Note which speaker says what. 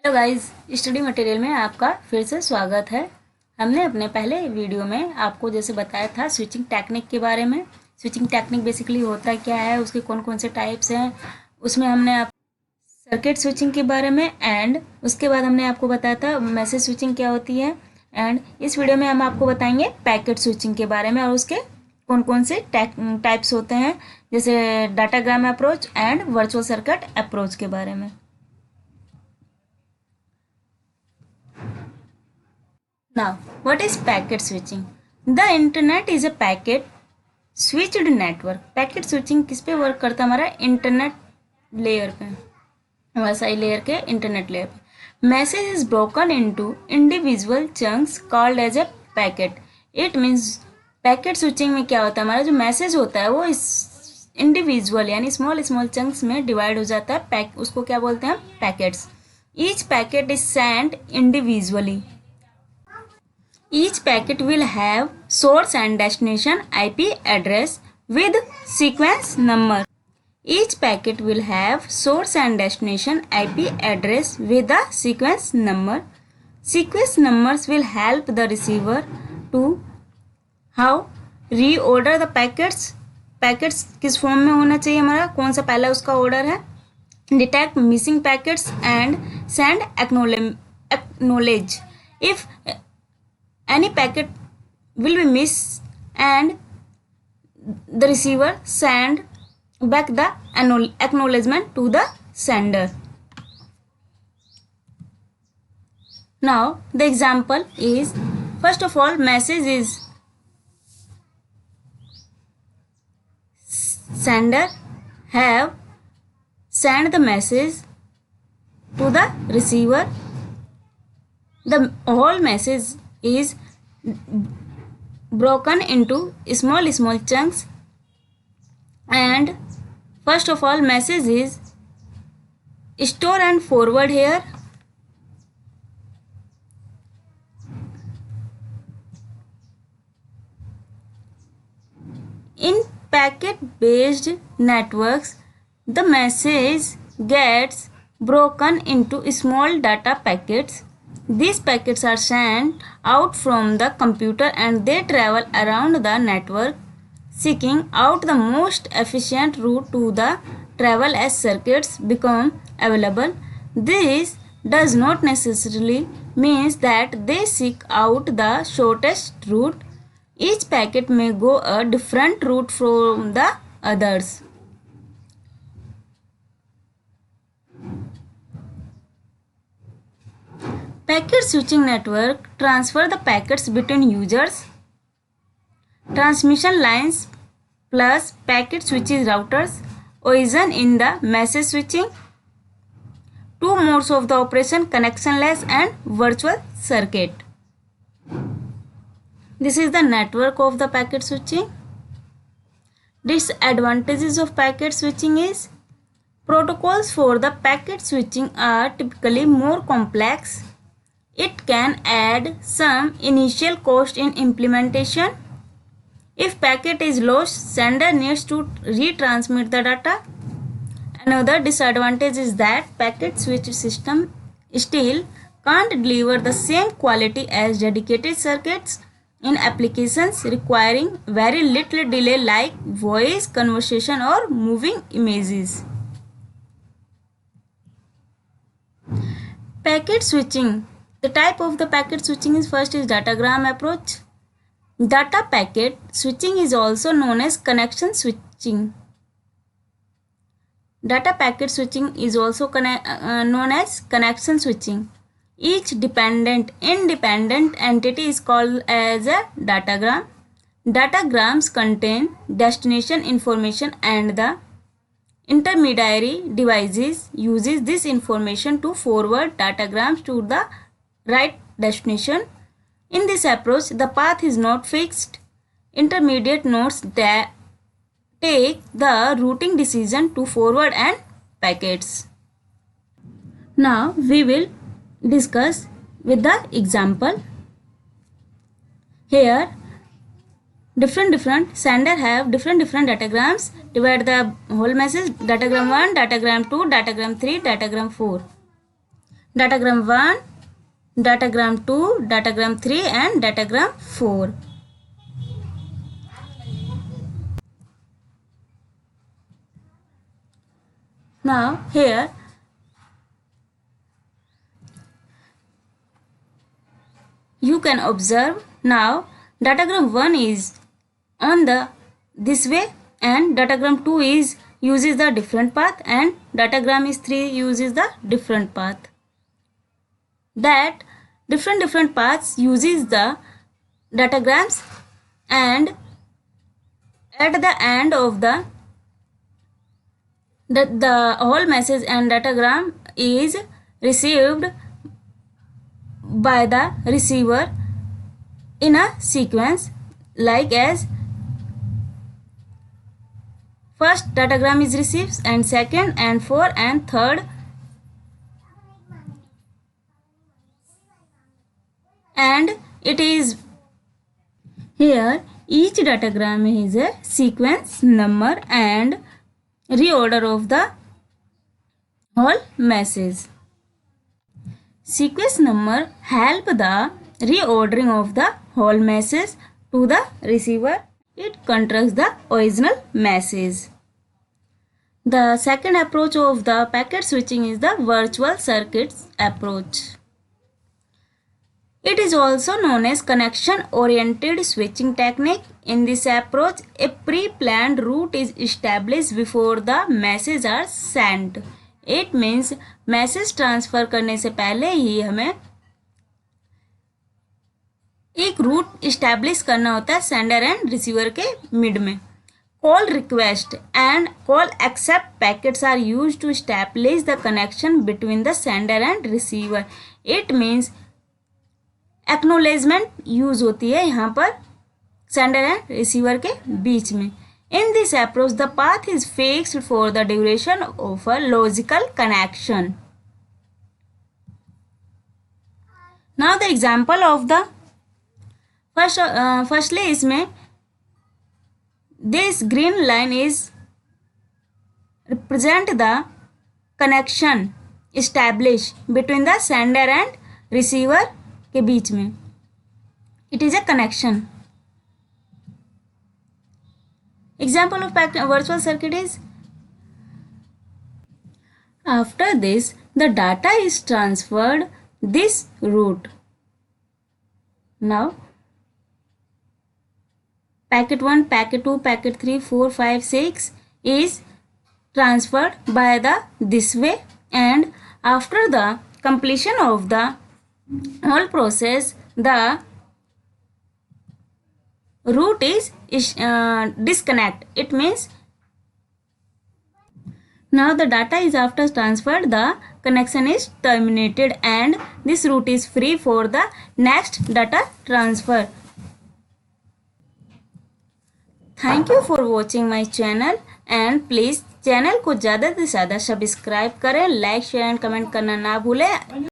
Speaker 1: Hello guys, study material में आपका फिर से स्वागत है। हमने अपने पहले वीडियो में आपको जैसे बताया था स्विचिंग टेक्निक के बारे में। स्विचिंग टेक्निक बेसिकली होता क्या है, उसके कौन कौन से टाइप्स हैं, उसमें हमने आप सर्किट स्विचिंग के बारे में एंड उसके बाद हमने आपको बताया था मैसेज स्विचिंग क्या होती है। एंड इस वीडियो में हम आपको बताएंगे पैकेट स्विचिंग के बारे में और उसके कौन कौन से टाइप्स होते हैं, जैसे datagram approach and virtual circuit approach के बारे में। Now, what is packet switching? The internet is a packet switched network. Packet switching किस पे वर्क करता है? हमारा इंटरनेट लेयर पे, वाईफाई लेयर के इंटरनेट लेयर पे। Message is broken into individual chunks called as a packet. It means packet switching में क्या होता है, हमारा जो मैसेज होता है वो इस इंडिविजुअल यानी स्मॉल स्मॉल चंक्स में डिवाइड हो जाता है। उसको क्या बोलते हैं? Packets. Each packet is send individually. Each packet will have source and destination IP address with sequence number. Each packet will have source and destination IP address with the sequence number. Sequence numbers will help the receiver to how reorder the packets. Packets किस form में होना चाहिए, हमारा कौन सा पहला उसका order है, detect missing packets and send acknowledge if any packet will be missed and the receiver send back the acknowledgement to the sender. Now the example is, first of all, message is sender have send the message to the receiver. The whole message is broken into small chunks, and first of all message is store and forward here. In packet based networks, the message gets broken into small data packets. These packets are sent out from the computer and they travel around the network, seeking out the most efficient route to the travel as circuits become available. This does not necessarily mean that they seek out the shortest route. Each packet may go a different route from the others. Packet switching network transfer the packets between users. Transmission lines plus packet switches routers origin in the message switching. Two modes of the operation: connectionless and virtual circuit. This is the network of the packet switching. Disadvantages of packet switching is, protocols for the packet switching are typically more complex. It can add some initial cost in implementation. If packet is lost, sender needs to retransmit the data. Another disadvantage is that packet switch system still can't deliver the same quality as dedicated circuits in applications requiring very little delay like voice conversation or moving images. Packet switching. The type of the packet switching is, first is datagram approach. Data packet switching is also known as connection switching. Data packet switching is also known as connection switching. Each independent entity is called as a datagram. Datagrams contain destination information and the intermediary devices uses this information to forward datagrams to the right destination. In this approach, the path is not fixed. Intermediate nodes that take the routing decision to forward and packets. Now we will discuss with the example. Here different sender have different datagrams. Divide the whole message: datagram 1, datagram 2, datagram 3, datagram 4. Datagram 1, datagram 2, datagram 3 and datagram 4. Now here you can observe now datagram 1 is on the this way and datagram 2 is uses the different path and datagram is 3 uses the different path. That different paths uses the datagrams, and at the end of the whole message and datagram is received by the receiver in a sequence, like as first datagram is received and second and fourth and third, and it is here each datagram is a sequence number and reorder of the whole message. Sequence number help the reordering of the whole message to the receiver. It contrasts the original message. The second approach of the packet switching is the virtual circuits approach. It is also known as connection-oriented switching technique. In this approach, a pre-planned route is established before the messages are sent. It means message transfer करने से पहले ही हमें एक root establish करना होता है sender and receiver के mid में. Call request and call accept packets are use to establish the connection between the sender and receiver. It means acknowledgement use होती है यहाँ पर सेंडर एंड रिसीवर के बीच में. In this approach, the path is fixed for the duration of a logical connection. Now the example of the firstly इसमें this green line is represent the connection established between the sender and receiver के बीच में. It is a connection. Example of virtual circuit is, after this the data is transferred this route. Now packet 1, packet 2, packet 3, 4, 5, 6 is transferred by the this way, and after the completion of the whole process the route is disconnect. It means now the data is after transferred, the connection is terminated and this route is free for the next data transfer. Thank you for watching my channel and please channel को ज़्यादा से ज़्यादा subscribe करें, like share and comment करना ना भूलें.